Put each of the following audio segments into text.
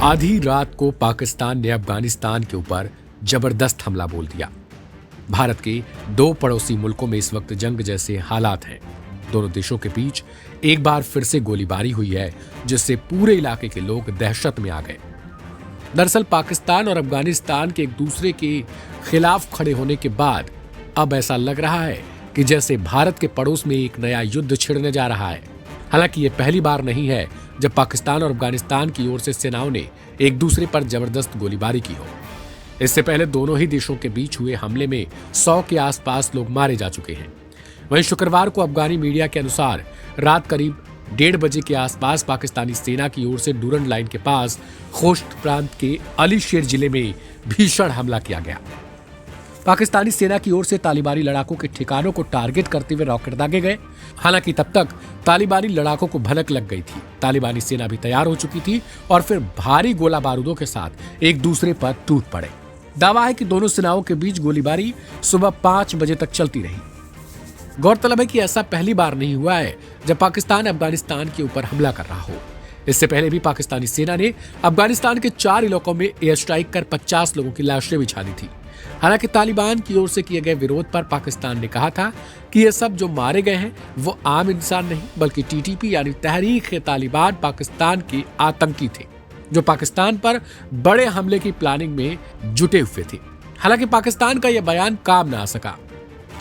आधी रात को पाकिस्तान ने अफगानिस्तान के ऊपर जबरदस्त हमला बोल दिया। भारत के दो पड़ोसी मुल्कों में इस वक्त जंग जैसे हालात हैं। दोनों देशों के बीच एक बार फिर से गोलीबारी हुई है, जिससे पूरे इलाके के लोग दहशत में आ गए। दरअसल पाकिस्तान और अफगानिस्तान के एक दूसरे के खिलाफ खड़े होने के बाद अब ऐसा लग रहा है कि जैसे भारत के पड़ोस में एक नया युद्ध छिड़ने जा रहा है। हालांकि ये पहली बार नहीं है जब पाकिस्तान और अफगानिस्तान की ओर से सेनाओं ने एक दूसरे पर जबरदस्त गोलीबारी की हो। इससे पहले दोनों ही देशों के बीच हुए हमले में 100 के आसपास लोग मारे जा चुके हैं। वहीं शुक्रवार को अफगानी मीडिया के अनुसार रात करीब 1:30 बजे के आसपास पाकिस्तानी सेना की ओर से डूरन लाइन के पास खोश्त प्रांत के अली शेर जिले में भीषण हमला किया गया। पाकिस्तानी सेना की ओर से तालिबानी लड़ाकों के ठिकानों को टारगेट करते हुए रॉकेट दागे गए। हालांकि तब तक तालिबानी लड़ाकों को भनक लग गई थी। तालिबानी सेना भी तैयार हो चुकी थी और फिर भारी गोला बारूदों के साथ एक दूसरे पर टूट पड़े। दावा है कि दोनों सेनाओं के बीच गोलीबारी सुबह 5 बजे तक चलती रही। गौरतलब है कि ऐसा पहली बार नहीं हुआ है जब पाकिस्तान अफगानिस्तान के ऊपर हमला कर रहा हो। इससे पहले भी पाकिस्तानी सेना ने अफगानिस्तान के 4 इलाकों में एयर स्ट्राइक कर 50 लोगों की लाशें बिछा दी थी। हालांकि तालिबान की ओर से किए गए विरोध पर पाकिस्तान ने कहा था कि ये सब जो मारे गए हैं वो आम इंसान नहीं बल्कि टीटीपी यानी तहरीक-ए-तालिबान पाकिस्तान के आतंकी थे, जो पाकिस्तान पर बड़े हमले की प्लानिंग में जुटे हुए थे। हालांकि पाकिस्तान का यह बयान काम ना आ सका,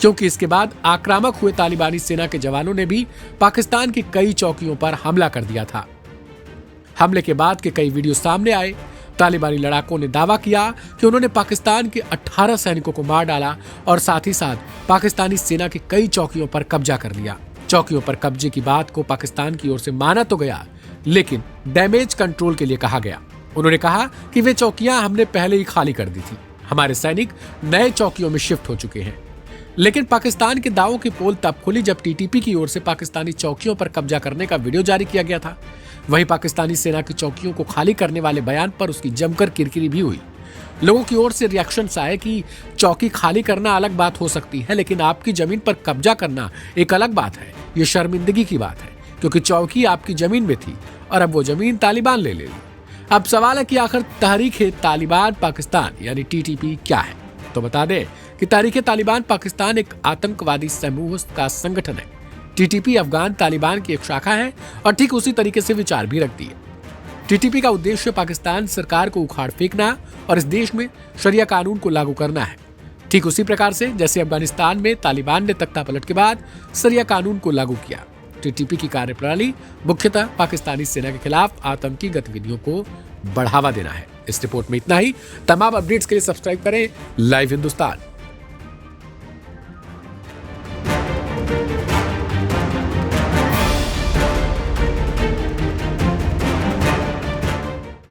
क्योंकि इसके बाद आक्रामक हुए तालिबानी सेना के जवानों ने भी पाकिस्तान की कई चौकियों पर हमला कर दिया था। हमले के बाद के कई वीडियो सामने आए। तालिबानी लड़ाकों ने दावा किया कि उन्होंने पाकिस्तान के 18 सैनिकों को मार डाला और साथ ही साथ पाकिस्तानी सेना की कई चौकियों पर कब्जा कर लिया। चौकियों पर कब्जे की बात को पाकिस्तान की ओर से माना तो गया, लेकिन डैमेज कंट्रोल के लिए कहा गया। उन्होंने कहा कि वे चौकियां हमने पहले ही खाली कर दी थी, हमारे सैनिक नए चौकियों में शिफ्ट हो चुके हैं। लेकिन पाकिस्तान के दावों की पोल तब खुली जब टीटीपी की ओर से पाकिस्तानी चौकियों पर कब्जा करने का वीडियो जारी किया गया था। वहीं पाकिस्तानी सेना की चौकियों को खाली करने वाले बयान पर उसकी जमकर किरकिरी भी हुई। लोगों की ओर से रिएक्शंस आए कि चौकी खाली करना अलग बात हो सकती है, लेकिन आपकी जमीन पर कब्जा करना एक अलग बात है। ये शर्मिंदगी की बात है, क्योंकि चौकी आपकी जमीन में थी और अब वो जमीन तालिबान ले ली। अब सवाल है कि आखिर तहरीक-ए-तालिबान पाकिस्तान यानी टीटीपी क्या है। तो बता दें कि तहरीक-ए-तालिबान पाकिस्तान एक आतंकवादी समूह का संगठन है। टीटीपी अफगान तालिबान की एक शाखा है और ठीक उसी तरीके से विचार भी रखती है। टीटीपी का उद्देश्य पाकिस्तान सरकार को उखाड़ फेंकना और इस देश में शरिया कानून को लागू करना है, ठीक उसी प्रकार से जैसे अफगानिस्तान में तालिबान ने तख्तापलट के बाद शरिया कानून को लागू किया। टीटीपी की कार्यप्रणाली मुख्यतः पाकिस्तानी सेना के खिलाफ आतंकी गतिविधियों को बढ़ावा देना है। इस रिपोर्ट में इतना ही। तमाम अपडेट्स के लिए सब्सक्राइब करें लाइव हिंदुस्तान।